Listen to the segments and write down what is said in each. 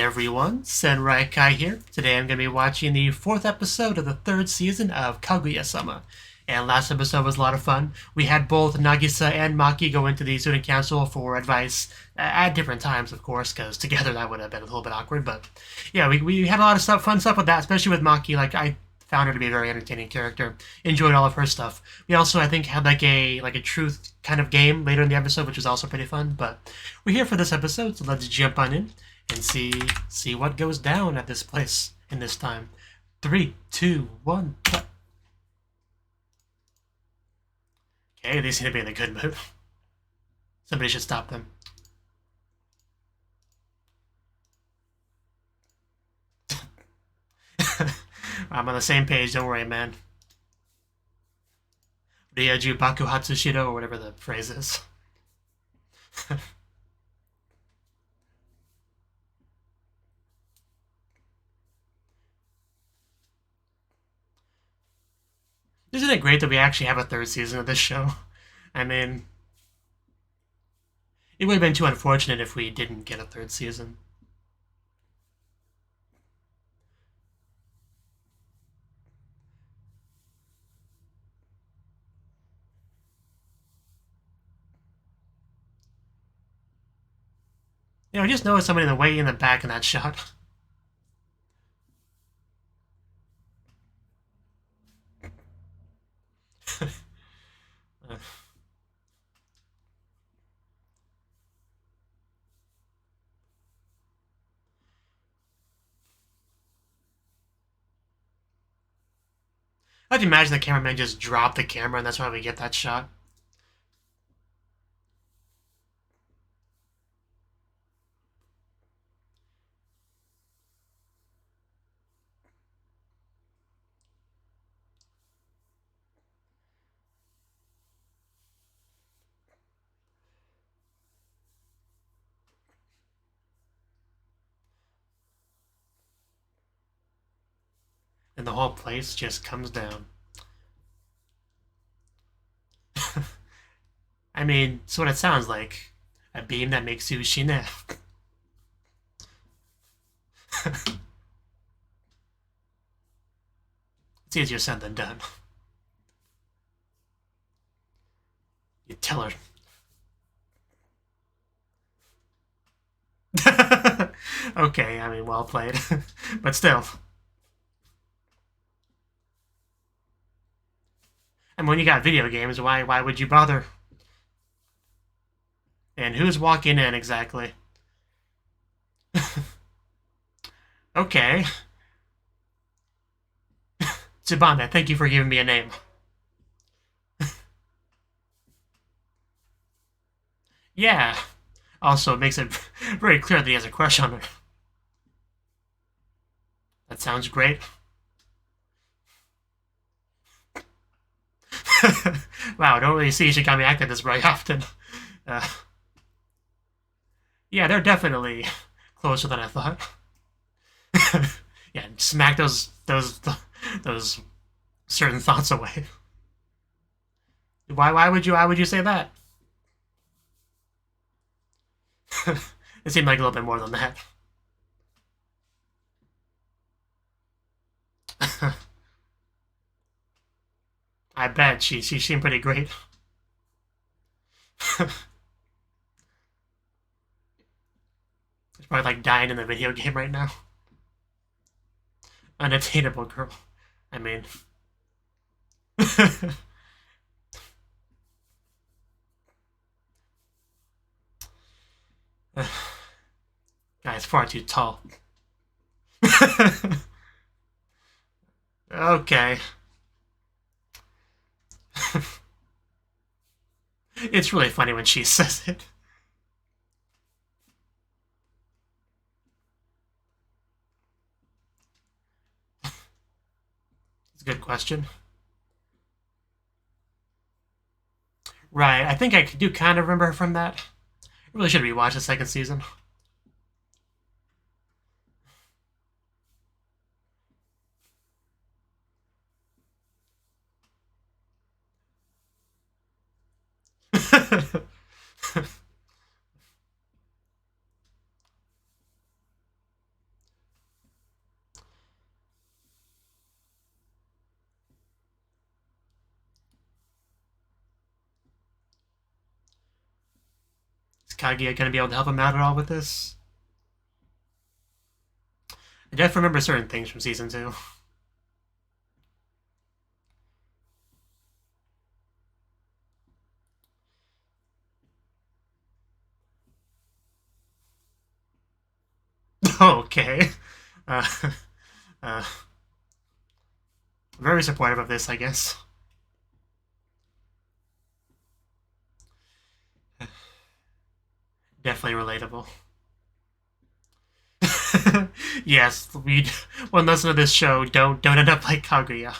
Hey everyone, Senrai here. Today I'm going to be watching the 4th episode of the 3rd season of Kaguya-sama. And last episode was a lot of fun. We had both Nagisa and Maki go into the student council for advice at different times, of course, because together that would have been a little bit awkward. But yeah, we had a lot of fun stuff with that, especially with Maki. Like, I found her to be a very entertaining character. Enjoyed all of her stuff. We also, I think, had like a truth kind of game later in the episode, which was also pretty fun. But we're here for this episode, so let's jump on in and see what goes down at this place in this time. 3, 2, 1. Okay, they seem to be in a good mood. Somebody should stop them. I'm on the same page, don't worry, man. Ryaju Bakuhatsu Shiro, or whatever the phrase is. Isn't it great that we actually have a 3rd season of this show? I mean, it would have been too unfortunate if we didn't get a 3rd season. I just noticed somebody in the way in the back in that shot. I'd imagine the cameraman just dropped the camera and that's why we get that shot. And the whole place just comes down. I mean, it's what it sounds like. A beam that makes you shine. It's easier said than done. You tell her. Okay, I mean, well played. But still. And when you got video games, why would you bother? And who's walking in exactly? Okay. Tsubame, thank you for giving me a name. Yeah. Also, it makes it very clear that he has a crush on her. That sounds great. Wow, I don't really see Shikami acting this very often. Yeah, they're definitely closer than I thought. Yeah, smack those certain thoughts away. Why would you say that? It seemed like a little bit more than that. I bet she seemed pretty great. She's probably like dying in the video game right now. Unattainable girl. I mean. Guy's far too tall. Okay. It's really funny when she says it. It's a good question. Right, I think I do kind of remember her from that. I really should rewatch the 2nd season. Kaguya gonna be able to help him out at all with this? I definitely remember certain things from season 2. Okay. Uh, uh, very supportive of this, I guess. Definitely relatable. Yes, one lesson of this show: don't end up like Kaguya.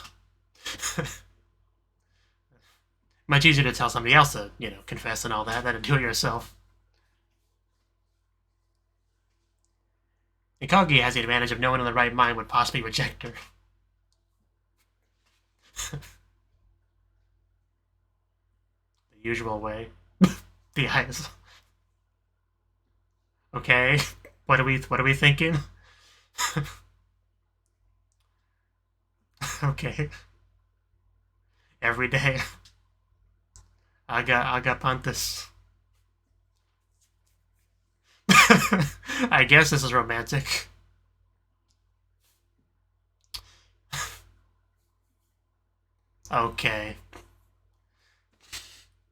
Much easier to tell somebody else to, confess and all that than to do it yourself. And Kaguya has the advantage of no one in the right mind would possibly reject her. The usual way. The eyes. Okay, what are we thinking? Okay. Every day. Aga Pantas. I guess this is romantic. Okay.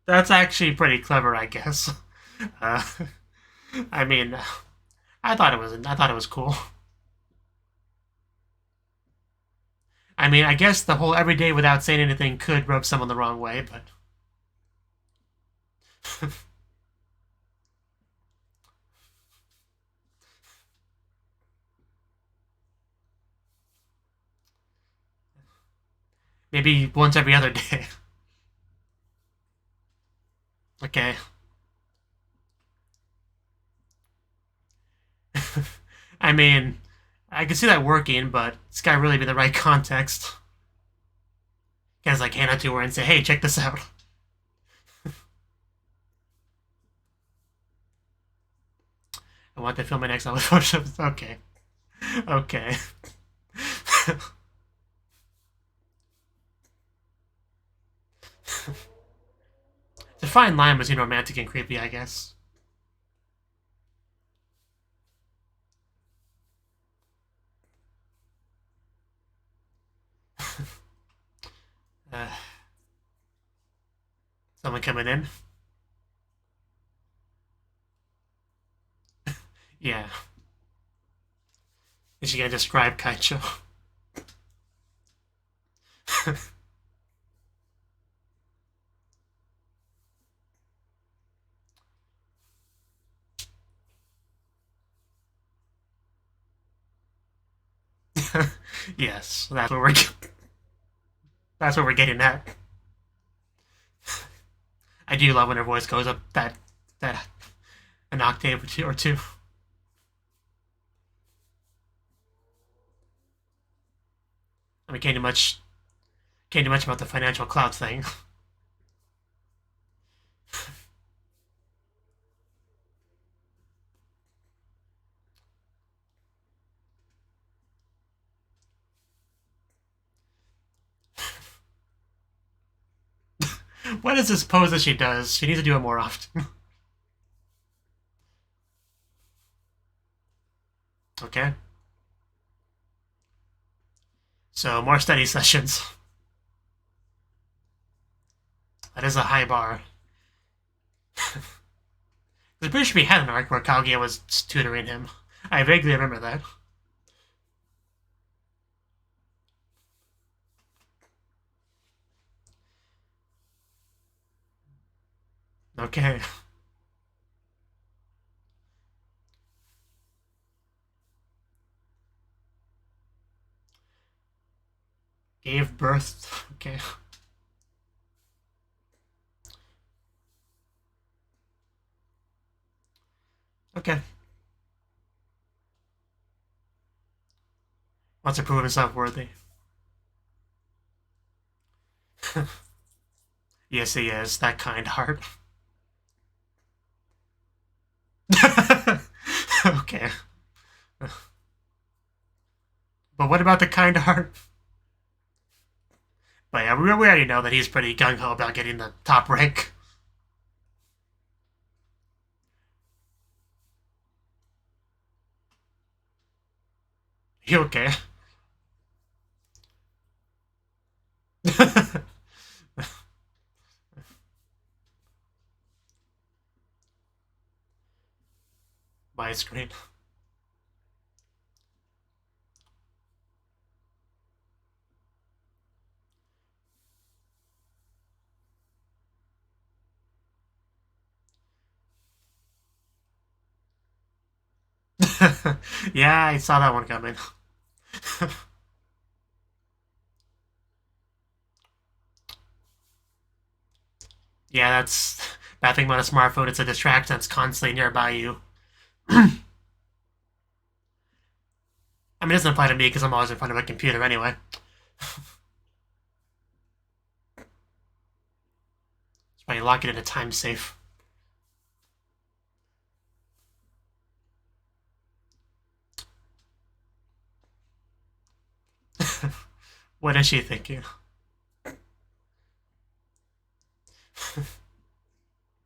That's actually pretty clever, I guess. Uh, I mean, I thought it was cool. I mean, I guess the whole every day without saying anything could rub someone the wrong way, but maybe once every other day. Okay. I mean, I can see that working, but it's gotta really be the right context. Guys like hand it to her and say, "Hey, check this out." I want to film my next episode. Photoshop. Okay. Okay. It's a fine line between romantic and creepy, I guess. uh, Someone coming in? Yeah. Is she gonna describe Kaicho? Yes, that's what we're getting at. I do love when her voice goes up that an octave or two. I mean, can't do much about the financial clout thing. What is this pose that she does? She needs to do it more often. Okay. So more study sessions. That is a high bar. I'm pretty sure we had an arc where Kaguya was tutoring him. I vaguely remember that. Okay. Gave birth. Okay. Okay. Wants to prove himself worthy. Yes, he is. That kind heart. Okay. But what about the kind heart? But yeah, we already know that he's pretty gung-ho about getting the top rank. You okay? My screen. Yeah, I saw that one coming. Yeah, that's bad thing about a smartphone. It's a distraction that's constantly nearby you. I mean, it doesn't apply to me because I'm always in front of a computer anyway. That's why you lock it in a time safe. What is she thinking?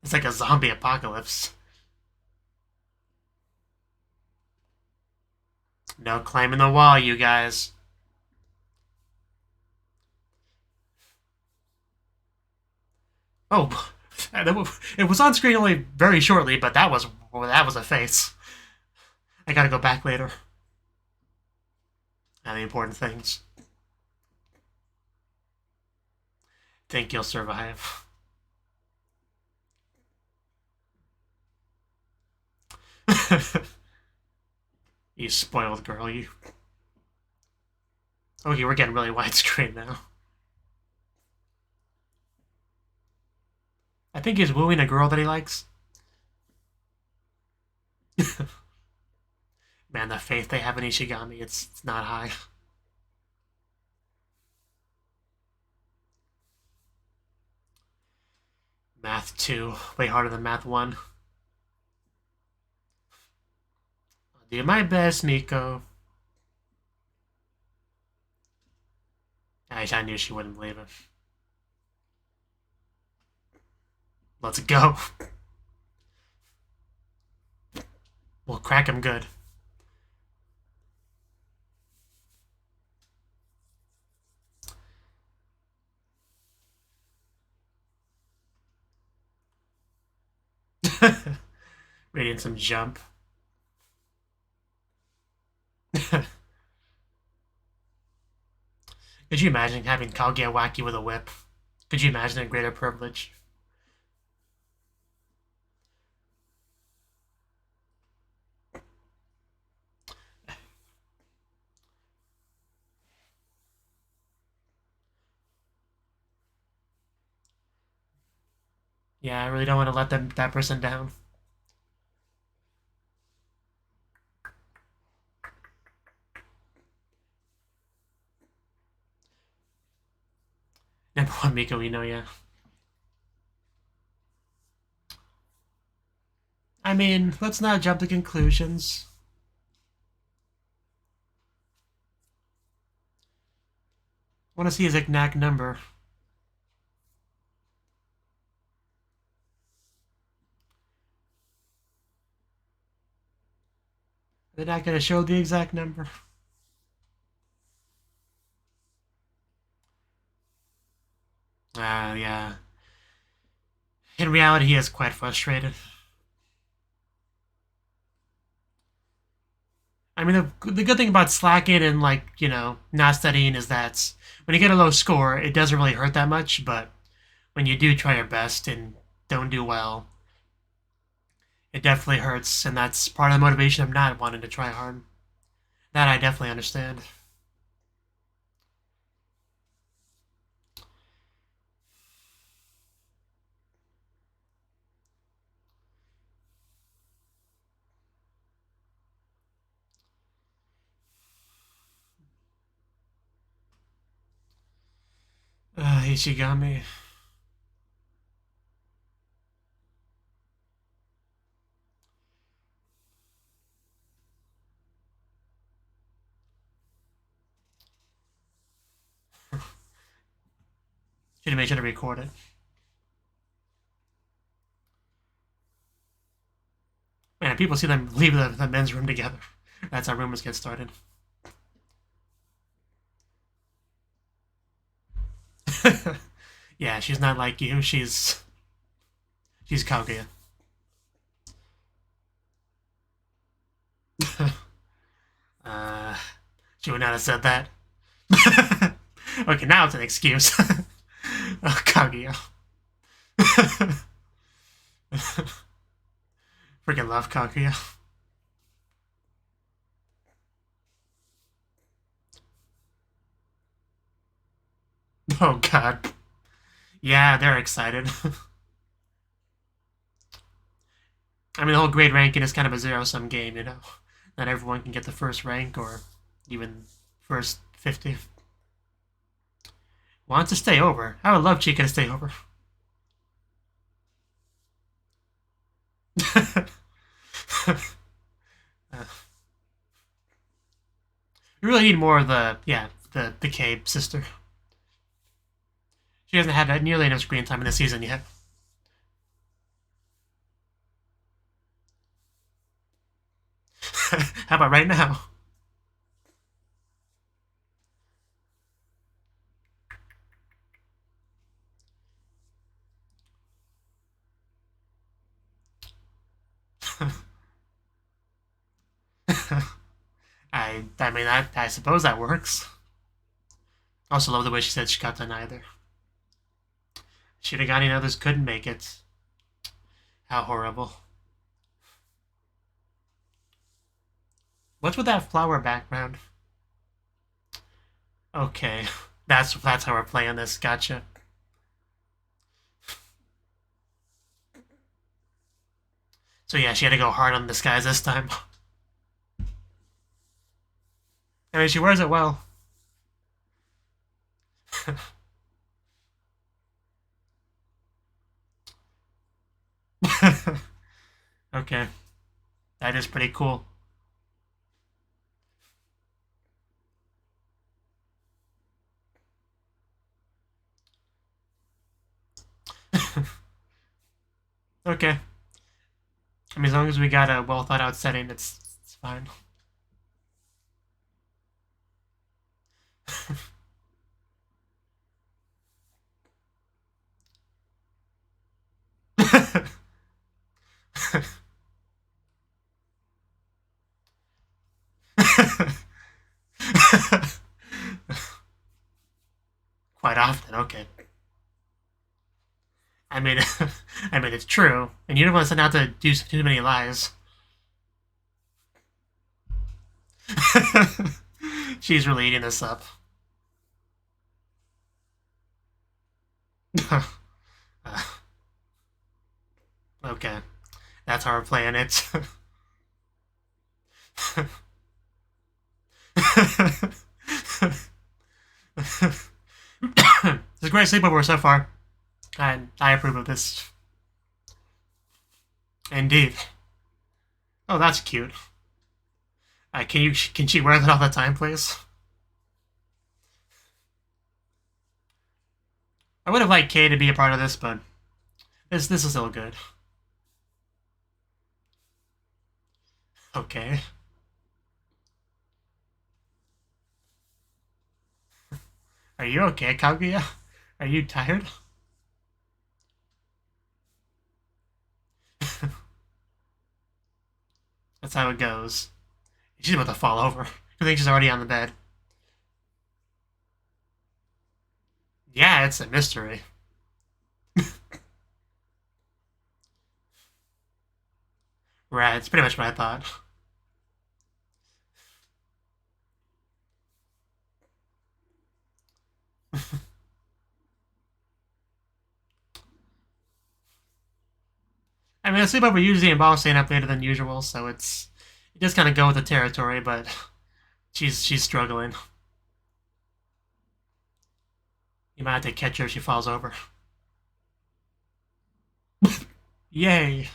It's like a zombie apocalypse. No climbing the wall, you guys. Oh, it was on screen only very shortly, but that was a face. I gotta go back later. And the important things. Think you'll survive. You spoiled girl, you. Okay, we're getting really widescreen now. I think he's wooing a girl that he likes. Man, the faith they have in Ishigami, it's not high. Math 2, way harder than Math 1. I'll do my best, Miko. I knew she wouldn't believe it. Let's go. We'll crack him good. Reading some jump. Could you imagine having Kaguya whack you with a whip? Could you imagine a greater privilege? Yeah, I really don't want to let that person down. Number one Miko we know, yeah. I mean, let's not jump to conclusions. I want to see his exact number. They're not going to show the exact number. Yeah. In reality, he is quite frustrated. I mean, the good thing about slacking and, like, not studying is that when you get a low score, it doesn't really hurt that much, but when you do try your best and don't do well, it definitely hurts, and that's part of the motivation of not wanting to try hard. That I definitely understand. Ishigami. Should have made sure to record it. Man, people see them leave the men's room together. That's how rumors get started. Yeah, she's not like you. She's Kaguya. uh, she would not have said that. Okay, now it's an excuse. Oh, Kaguya. Freaking love Kaguya. Oh god. Yeah, they're excited. I mean, the whole grade ranking is kind of a zero-sum game, you know? Not everyone can get the first rank or even first 50. Wants to stay over. I would love Chica to stay over. We really need more of the, yeah, the Cabe sister. She hasn't had nearly enough screen time in this season yet. How about right now? I mean, I suppose that works. Also love the way she said she got done either. Shirogane and others couldn't make it. How horrible. What's with that flower background? Okay, that's how we're playing this. Gotcha. So yeah, she had to go hard on the disguise this time. I mean, she wears it well. Okay, that is pretty cool. Okay. I mean, as long as we got a well thought out setting, it's fine. Quite often, okay. I mean, I mean, it's true, and you don't want to send out to do too many lies. She's really eating this up. Okay, that's how we're playing it. It's a great sleepover so far. I approve of this. Indeed. Oh, that's cute. Can she wear that all the time, please? I would have liked Kay to be a part of this, but this is still good. Okay. Are you okay, Kaguya? Are you tired? That's how it goes. She's about to fall over. I think she's already on the bed. Yeah, it's a mystery. Right, it's pretty much what I thought. I mean, the sleepover usually involves staying up later than usual, so it does kind of go with the territory, but she's struggling. You might have to catch her if she falls over. Yay!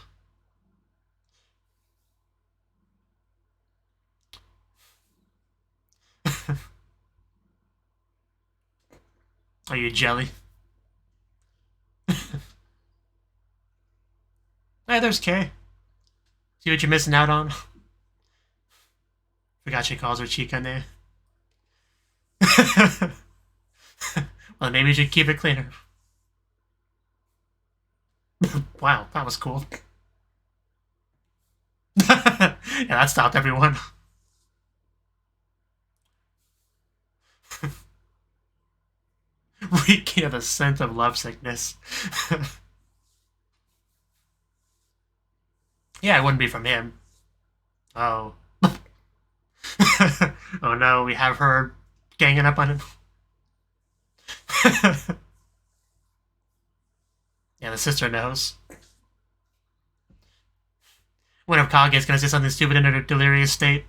Are you jelly? Hey, there's Kay. See what you're missing out on? Forgot she calls her Chikane. Well, maybe you should keep it cleaner. Wow, that was cool. Yeah, that stopped everyone. Reeking of a scent of lovesickness. Yeah, it wouldn't be from him. Oh. Oh no, we have her ganging up on him. Yeah, the sister knows. What if Kaguya's gonna say something stupid in her delirious state?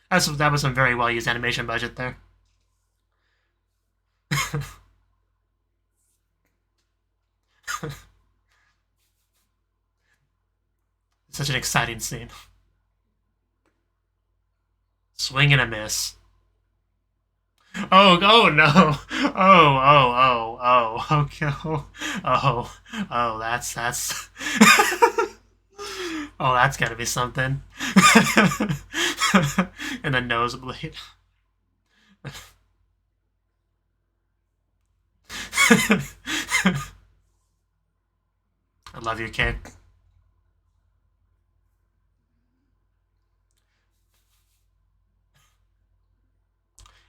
That was some very well used animation budget there. Such an exciting scene. Swing and a miss. Oh no! Okay. That's. Oh, that's gotta be something. And the nosebleed. I love you, kid.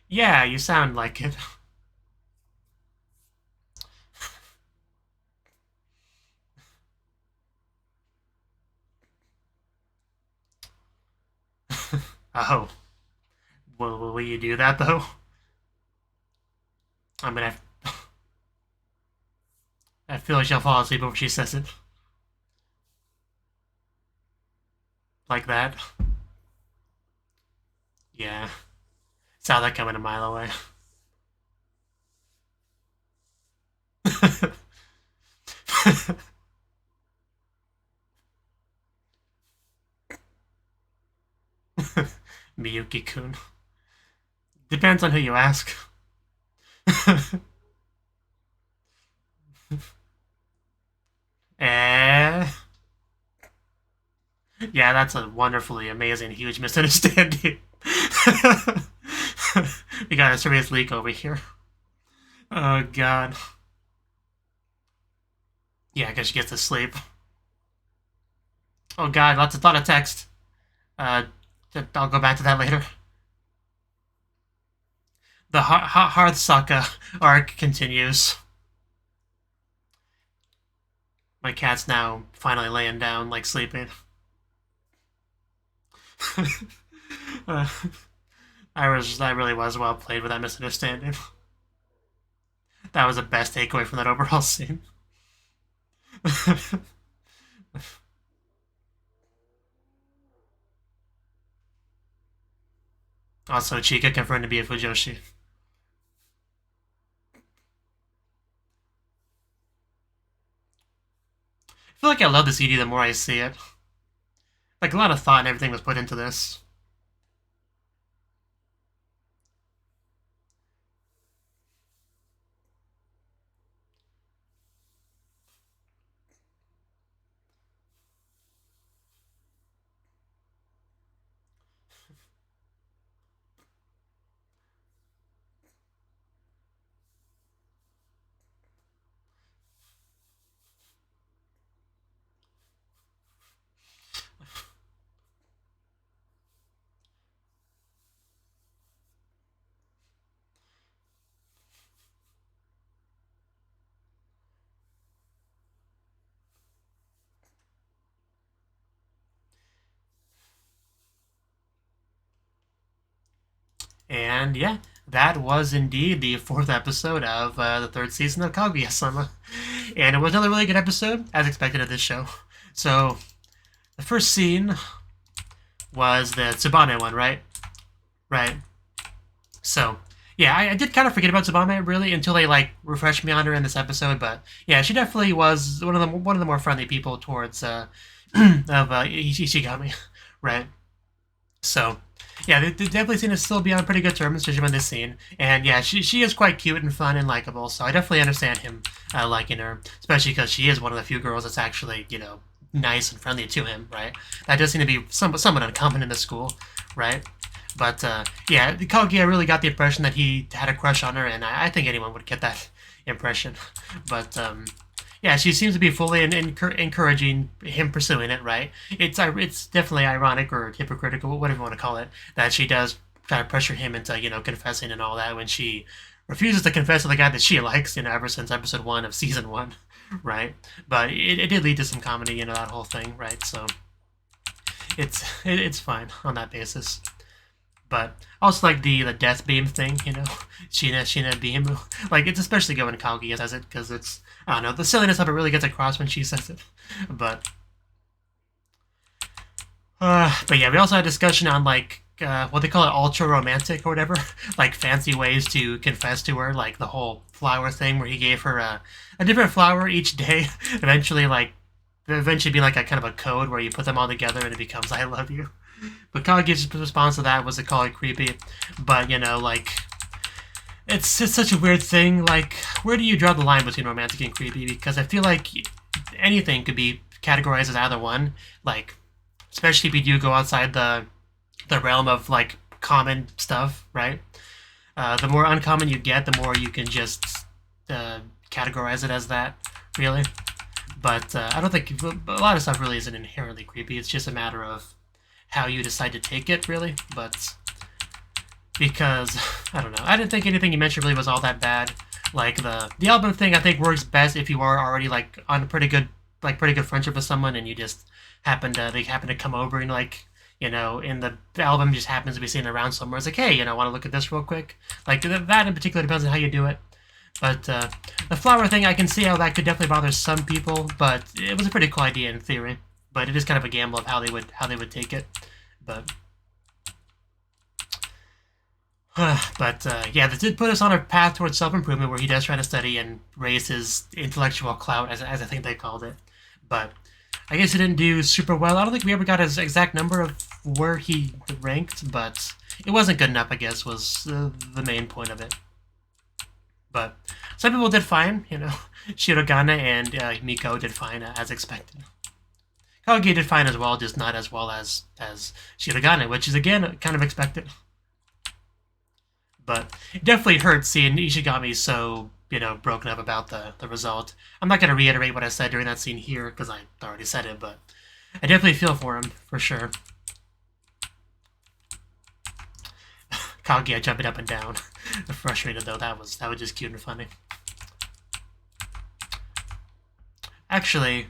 Yeah, you sound like it. Oh. Will you do that, though? I mean, I feel like she'll fall asleep when she says it. Like that. Yeah. Saw that coming a mile away. Miyuki-kun. Depends on who you ask. Eh? Yeah, that's a wonderfully amazing, huge misunderstanding. We got a serious leak over here. Oh, God. Yeah, I guess she gets to sleep. Oh, God, lots of text. I'll go back to that later. The Hearthsaka arc continues. My cat's now finally laying down, like sleeping. That really was well played with that misunderstanding. That was the best takeaway from that overall scene. Also, Chika confirmed to be a Fujoshi. I feel like I love this ED the more I see it. Like, a lot of thought and everything was put into this. And yeah, that was indeed the fourth episode of the third season of Kaguya-sama. And it was another really good episode, as expected of this show. So, the first scene was the Tsubame one, right? Right. So, yeah, I did kind of forget about Tsubame, really, until they, like, refreshed me on her in this episode. But, yeah, she definitely was one of the more friendly people towards Ishigami, right? So, yeah, they definitely seem to still be on pretty good terms, especially in this scene. And yeah, she is quite cute and fun and likable, so I definitely understand him liking her, especially because she is one of the few girls that's actually, nice and friendly to him, right? That does seem to be somewhat uncommon in the school, right? But yeah, Kaguya really got the impression that he had a crush on her, and I think anyone would get that impression. But yeah, she seems to be fully encouraging him pursuing it, right? It's definitely ironic or hypocritical, whatever you want to call it, that she does try to pressure him into, confessing and all that when she refuses to confess to the guy that she likes, ever since episode 1 of season 1, right? But it did lead to some comedy, that whole thing, right? So it's fine on that basis. But also like the death beam thing, Shina beam, like it's especially good when Kaguya says it because it's, I don't know, the silliness of it really gets across when she says it. But yeah, we also had a discussion on like what they call it, ultra romantic or whatever, like fancy ways to confess to her, like the whole flower thing where he gave her a different flower each day, eventually be like a kind of a code where you put them all together and it becomes I love you. But Kaguya's response to that was to call it creepy. But, like, it's such a weird thing. Like, where do you draw the line between romantic and creepy? Because I feel like anything could be categorized as either one. Like, especially if you do go outside the realm of, like, common stuff, right? The more uncommon you get, the more you can just categorize it as that, really. But I don't think a lot of stuff really isn't inherently creepy. It's just a matter of how you decide to take it, really. But because I don't know, I didn't think anything you mentioned really was all that bad. Like the album thing, I think works best if you are already like on a pretty good friendship with someone, and you just they happen to come over and like in the album just happens to be sitting around somewhere. It's like, hey, want to look at this real quick. Like that in particular depends on how you do it. But the flower thing, I can see how that could definitely bother some people, but it was a pretty cool idea in theory. But it is kind of a gamble of how they would take it. But yeah, this did put us on a path towards self-improvement where he does try to study and raise his intellectual clout, as I think they called it. But I guess he didn't do super well. I don't think we ever got his exact number of where he ranked, but it wasn't good enough, I guess, was the main point of it. But some people did fine, Shirogane and Miko did fine, as expected. Kaguya did fine as well, just not as well as Shirogane, which is, again, kind of expected. But it definitely hurts seeing Ishigami so, broken up about the result. I'm not going to reiterate what I said during that scene here, because I already said it, but I definitely feel for him, for sure. Kaguya jumping up and down. Frustrated, though. That was just cute and funny. Actually, I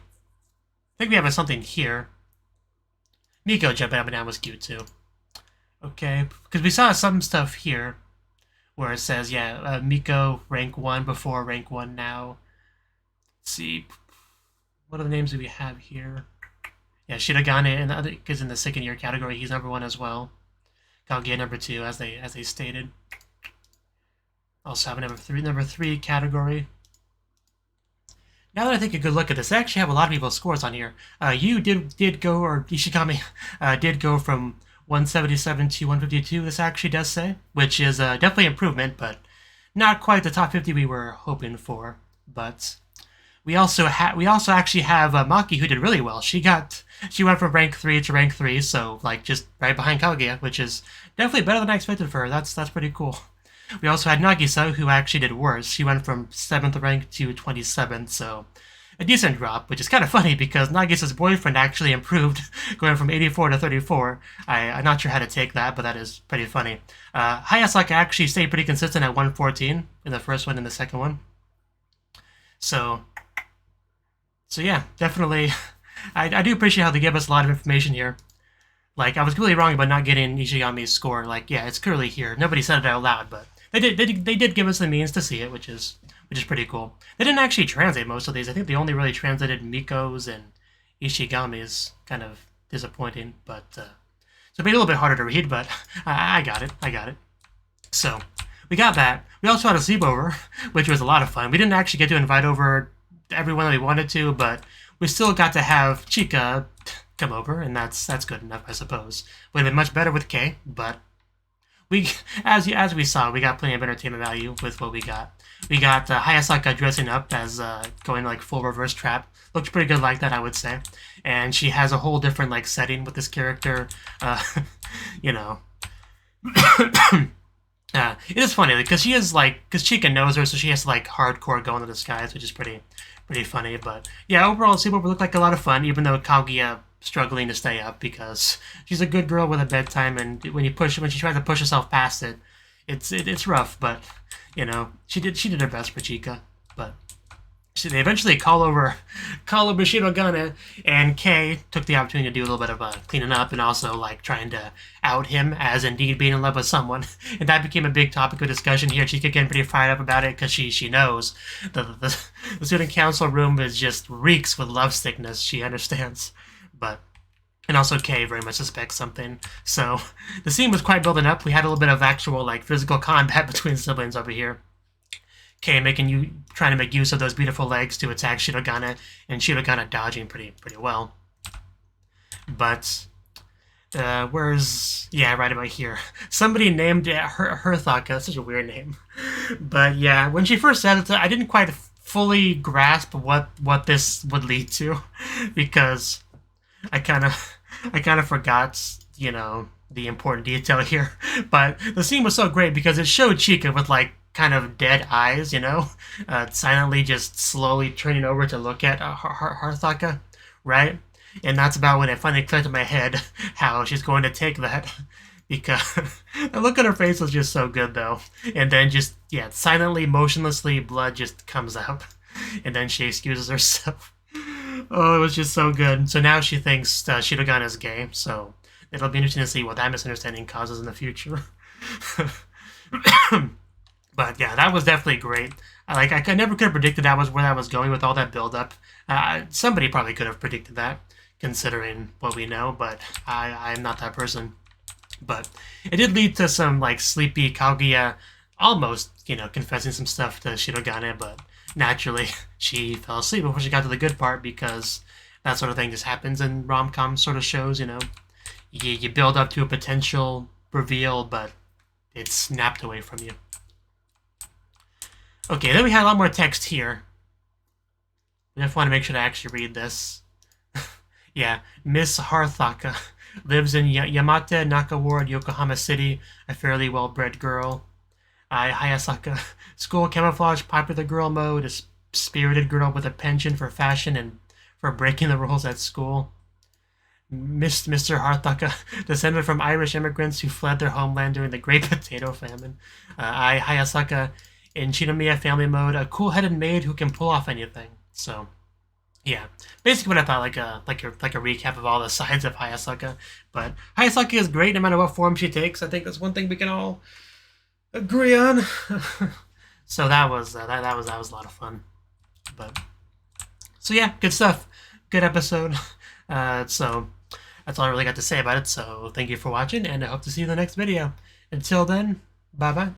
think we have something here. Miko jumping up and down was cute, too. Okay, because we saw some stuff here where it says, yeah, Miko rank 1 before, rank 1 now. Let's see. What are the names that we have here? Yeah, Shirogane, and the other, is in the second year category. He's number 1 as well. Kaguya number 2, as they stated. Also have a number 3 category. Now that I take a good look at this, I actually have a lot of people's scores on here. You did go, or Ishigami did go from 177 to 152, this actually does say, which is definitely improvement, but not quite the top 50 we were hoping for. But we also actually have Maki, who did really well. She went from rank 3 to rank 3, so like just right behind Kaguya, which is definitely better than I expected for her. That's pretty cool. We also had Nagisa, who actually did worse. She went from 7th rank to 27th, so a decent drop, which is kind of funny because Nagisa's boyfriend actually improved, going from 84 to 34. I'm not sure how to take that, but that is pretty funny. Hayasaka actually stayed pretty consistent at 114 in the first one and the second one. So yeah, definitely. I do appreciate how they give us a lot of information here. Like, I was really wrong about not getting Ishigami's score. Like, yeah, it's clearly here. Nobody said it out loud, but they did give us the means to see it, which is pretty cool. They didn't actually translate most of these. I think they only really translated Miko's and Ishigami's. Kind of disappointing, but so it made it a little bit harder to read, but I got it. So we got that. We also had a sleepover, which was a lot of fun. We didn't actually get to invite over everyone that we wanted to, but we still got to have Chika come over, and that's good enough, I suppose. Would have been much better with Kei, but we, as we saw, we got plenty of entertainment value with what we got. We got Hayasaka dressing up as going like full reverse trap. Looks pretty good like that, I would say. And she has a whole different like setting with this character. You know. It is funny because she is like, because Chika knows her, so she has to like hardcore go into disguise, which is pretty funny. But yeah, overall, Sleepover looked like a lot of fun, even though Kaguya struggling to stay up because she's a good girl with a bedtime, and when she tries to push herself past it, it's rough. But you know, she did her best for Chika. But they eventually call over Shirogane, and Kei took the opportunity to do a little bit of cleaning up and also like trying to out him as indeed being in love with someone, and that became a big topic of discussion here. Chika getting pretty fired up about it because she knows the student council room is just reeks with love sickness. She understands, but. And also Kei very much suspects something. So the scene was quite building up. We had a little bit of actual like physical combat between siblings over here. Kei trying to make use of those beautiful legs to attack Shirogane, and Shirogane dodging pretty well. But right about here. Somebody named Herthaka. That's such a weird name. But yeah, when she first said it, I didn't quite fully grasp what this would lead to, because I kind of forgot, you know, the important detail here. But the scene was so great because it showed Chika with like kind of dead eyes, you know, silently just slowly turning over to look at Harthaka, right? And that's about when it finally clicked in my head how she's going to take that, because the look on her face was just so good though. And then just, yeah, silently, motionlessly, blood just comes out, and then she excuses herself. Oh, it was just so good. So now she thinks Shirogane is gay, so it'll be interesting to see what that misunderstanding causes in the future. But yeah, that was definitely great. I never could have predicted that was where that was going with all that build-up. Somebody probably could have predicted that, considering what we know, but I'm not that person. But it did lead to some like sleepy Kaguya almost, you know, confessing some stuff to Shirogane, but naturally she fell asleep before she got to the good part, because that sort of thing just happens in rom-com sort of shows, you know. You build up to a potential reveal, but it's snapped away from you. Okay, then we had a lot more text here. I just want to make sure to actually read this. Yeah, Miss Harthaka lives in Yamate Naka Ward, Yokohama City, a fairly well-bred girl. Hayasaka, school camouflage, popular girl mode, a spirited girl with a penchant for fashion and for breaking the rules at school. Mr. Harthaka, descended from Irish immigrants who fled their homeland during the Great Potato Famine. Hayasaka, in Shinomiya family mode, a cool-headed maid who can pull off anything. So, yeah, basically what I thought, like a recap of all the sides of Hayasaka. But Hayasaka is great no matter what form she takes. I think that's one thing we can all agree on. So that was a lot of fun. But so yeah, good stuff, good episode. So that's all I really got to say about it. So thank you for watching, and I hope to see you in the next video. Until then, bye bye.